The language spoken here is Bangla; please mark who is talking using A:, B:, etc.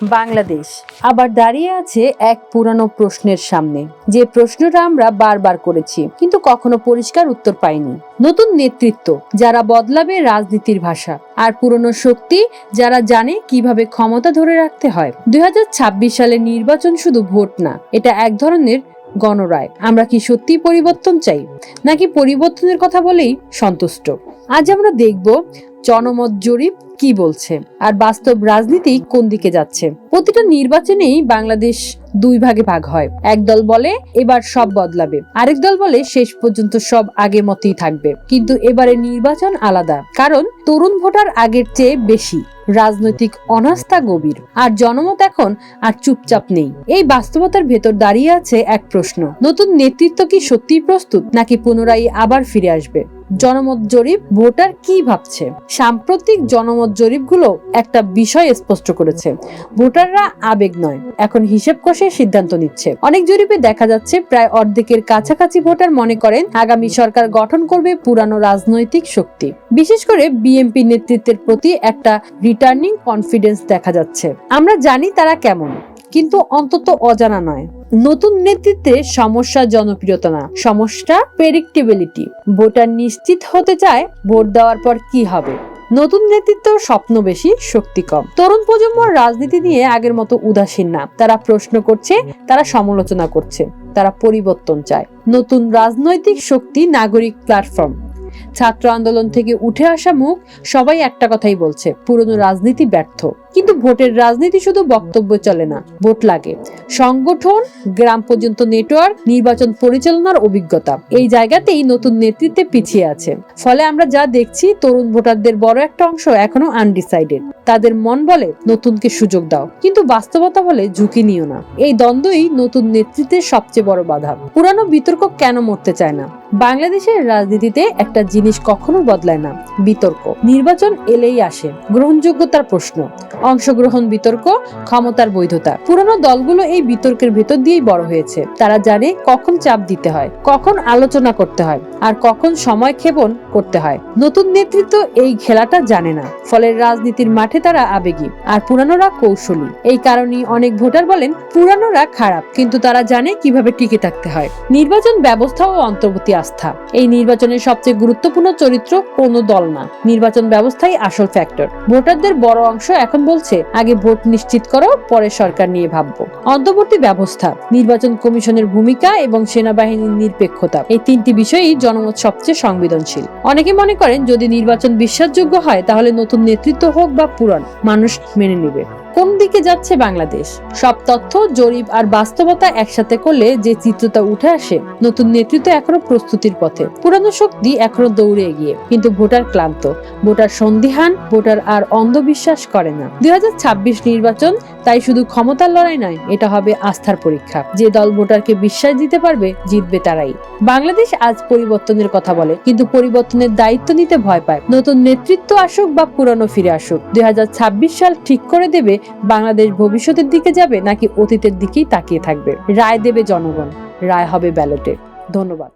A: বাংলাদেশ আবার দাঁড়িয়ে আছে এক পুরানো প্রশ্নের সামনে, যে প্রশ্নটা আমরা বারবার করেছি কিন্তু কখনো পরিষ্কার উত্তর পাইনি। নতুন নেতৃত্ব যারা বদলাবে রাজনীতির ভাষা, আর পুরনো শক্তি যারা জানে কিভাবে ক্ষমতা ধরে রাখতে হয়। 2026 সালের নির্বাচন শুধু ভোট না, এটা এক ধরনের গণরায়। আমরা কি সত্যি পরিবর্তন চাই, নাকি পরিবর্তনের কথা বলেই সন্তুষ্ট? আজ আমরা দেখব জনমত জরিপ কি বলছে, আর বাস্তব রাজনীতি কোন দিকে যাচ্ছে। প্রতিটা নির্বাচনেই বাংলাদেশ দুই ভাগে ভাগ হয়। এক দল বলে এবার সব বদলাবে, আরেক দল বলে শেষ পর্যন্ত সব আগের মতোই থাকবে। কিন্তু এবারে নির্বাচন আলাদা, কারণ তরুণ ভোটার আগের চেয়ে বেশি, রাজনৈতিক অনাস্থা গভীর, আর জনমত এখন আর চুপচাপ নেই। এই বাস্তবতার ভেতর দাঁড়িয়ে আছে এক প্রশ্ন: নতুন নেতৃত্ব কি সত্যিই প্রস্তুত, নাকি পুনরায় আবার ফিরে আসবে? জনমত জরিপ ভোটার কি ভাবছে? সাম্প্রতিক জনমত জরিপগুলো একটা বিষয় স্পষ্ট করেছে, ভোটাররা আবেগ নয়, এখন হিসেব কষে সিদ্ধান্ত নিচ্ছে। অনেক জরিপে দেখা যাচ্ছে প্রায় অর্ধেকের কাছাকাছি ভোটার মনে করেন আগামী সরকার গঠন করবে পুরানো রাজনৈতিক শক্তি। বিশেষ করে বিএনপি নেতৃত্বের প্রতি একটা রিটার্নিং কনফিডেন্স দেখা যাচ্ছে। আমরা জানি তারা কেমন, কিন্তু অন্তত অজানা নয়। নতুন নেতৃত্বে সমস্যা জনপ্রিয়তা না, সমস্যা প্রেডিক্টেবিলিটি। ভোটার নিশ্চিত হতে চায় ভোট দেওয়ার পর কি হবে। নতুন নেতৃত্ব স্বপ্ন বেশি, শক্তি কম। তরুণ প্রজন্ম রাজনীতি নিয়ে আগের মতো উদাসীন না, তারা প্রশ্ন করছে, তারা সমালোচনা করছে, তারা পরিবর্তন চায়। নতুন রাজনৈতিক শক্তি, নাগরিক প্ল্যাটফর্ম, ছাত্র আন্দোলন থেকে উঠে আসা মুখ, সবাই একটা কথাই বলছে, পুরনো রাজনীতি ব্যর্থ। কিন্তু ভোটের রাজনীতি শুধু বক্তব্য চলে না, ভোট লাগে সংগঠন, গ্রাম পর্যন্ত নেটওয়ার্ক, নির্বাচন পরিচালনার অভিজ্ঞতা। এই জায়গাতেই নতুন নেতৃত্বে পিছিয়ে আছে। ফলে আমরা যা দেখছি, তরুণ ভোটারদের বড় একটা অংশ এখনো আনডিসাইডেড। তাদের মন বলে নতুনকে সুযোগ দাও, কিন্তু বাস্তবতা বলে ঝুঁকি নিও না। এই দ্বন্দ্বই নতুন নেতৃত্বের সবচেয়ে বড় বাধা। পুরানো বিতর্ক কেন মরতে চায় না? বাংলাদেশের রাজনীতিতে একটা জিনিস কখনো বদলায় না, বিতর্ক। নির্বাচন এলেই আসে গ্রহণযোগ্যতার প্রশ্ন, অংশগ্রহণ বিতর্ক, ক্ষমতার বৈধতা। পুরনো দলগুলো এই বিতর্কের ভেতর দিয়েই বড় হয়েছে। তারা জানে কখন চাপ দিতে হয়, কখন আলোচনা করতে হয়, আর কখন সময় ক্ষেপণ করতে হয়। নতুন নেতৃত্ব এই খেলাটা জানে না, ফলে রাজনীতির মাঠে তারা আবেগী, আর পুরানোরা কৌশলী। এই কারণেই অনেক ভোটার বলেন পুরানোরা খারাপ, কিন্তু তারা জানে কিভাবে টিকে থাকতে হয়। নির্বাচন ব্যবস্থা ও অন্তর্বর্তী আস্থা। এই নির্বাচনের সবচেয়ে গুরুত্বপূর্ণ চরিত্র কোনো দল না, নির্বাচন ব্যবস্থাই আসল ফ্যাক্টর। ভোটারদের বড় অংশ এখন বলছে আগে ভোট নিশ্চিত করো, পরে সরকার নিয়ে ভাববো। অন্তর্বর্তী ব্যবস্থা, নির্বাচন কমিশনের ভূমিকা এবং সেনাবাহিনীর নিরপেক্ষতা, এই তিনটি বিষয়ই জনমত সবচেয়ে সংবেদনশীল। অনেকে মনে করেন যদি নির্বাচন বিশ্বাসযোগ্য হয়, তাহলে নতুন নেতৃত্ব হোক বা পুরান, মানুষ মেনে নেবে। কোন দিকে যাচ্ছে বাংলাদেশ? সব তথ্য, জরিপ আর বাস্তবতা একসাথে করলে যে চিত্রটা উঠে আসে, নতুন নেতৃত্ব এখনো প্রস্তুতির পথে, পুরানো শক্তি এখনো দৌড়ে এগিয়ে, কিন্তু ভোটার ক্লান্ত, ভোটার সন্দিহান, ভোটার আর অন্ধবিশ্বাস করে না। 2026 নির্বাচন তাই শুধু ক্ষমতার লড়াই নয়, এটা হবে আস্থার পরীক্ষা। যে দল ভোটারকে বিশ্বাস দিতে পারবে, জিতবে তারাই। বাংলাদেশ আজ পরিবর্তনের কথা বলে, কিন্তু পরিবর্তনের দায়িত্ব নিতে ভয় পায়। নতুন নেতৃত্ব আসুক বা পুরানো ফিরে আসুক, 2026 সাল ঠিক করে দেবে বাংলাদেশ ভবিষ্যতের দিকে যাবে নাকি অতীতের দিকেই তাকিয়ে থাকবে। রায় দেবে জনগণ, রায় হবে ব্যালটে। ধন্যবাদ।